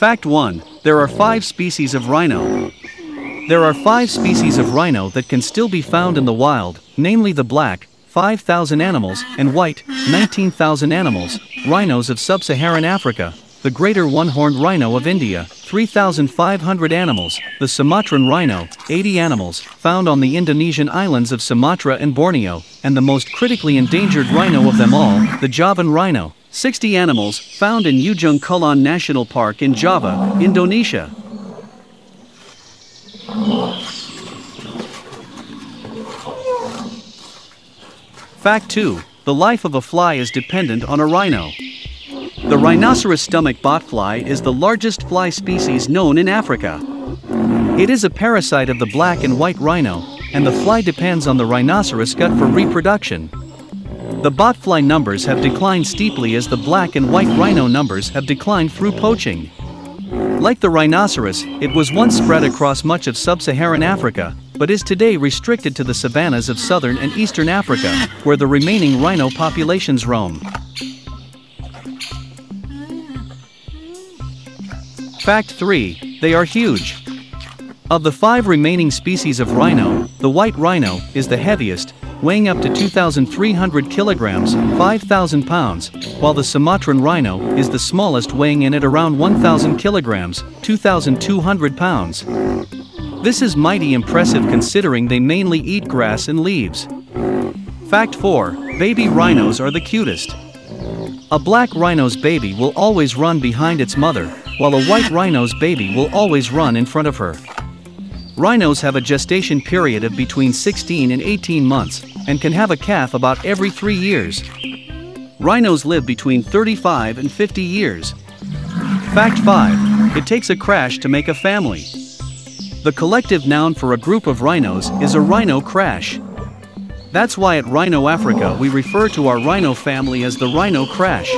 Fact 1. There are 5 species of rhino. There are 5 species of rhino that can still be found in the wild, namely the black, 5,000 animals, and white, 19,000 animals, rhinos of sub-Saharan Africa, the greater one-horned rhino of India, 3,500 animals, the Sumatran rhino, 80 animals, found on the Indonesian islands of Sumatra and Borneo, and the most critically endangered rhino of them all, the Javan rhino, 60 animals, found in Ujung Kulon National Park in Java, Indonesia. Fact 2. The life of a fly is dependent on a rhino. The rhinoceros stomach botfly is the largest fly species known in Africa. It is a parasite of the black and white rhino, and the fly depends on the rhinoceros gut for reproduction. The botfly numbers have declined steeply as the black and white rhino numbers have declined through poaching. Like the rhinoceros, it was once spread across much of sub-Saharan Africa, but is today restricted to the savannas of southern and eastern Africa, where the remaining rhino populations roam. Fact 3. They are huge. Of the 5 remaining species of rhino, the white rhino is the heaviest, weighing up to 2,300 kilograms, 5,000 pounds, while the Sumatran rhino is the smallest, weighing in at around 1,000 kilograms, 2,200 pounds. This is mighty impressive considering they mainly eat grass and leaves. Fact 4. Baby rhinos are the cutest. A black rhino's baby will always run behind its mother, while a white rhino's baby will always run in front of her. Rhinos have a gestation period of between 16 and 18 months, and can have a calf about every 3 years. Rhinos live between 35 and 50 years. Fact 5. It takes a crash to make a family. The collective noun for a group of rhinos is a rhino crash. That's why at Rhino Africa we refer to our rhino family as the rhino crash.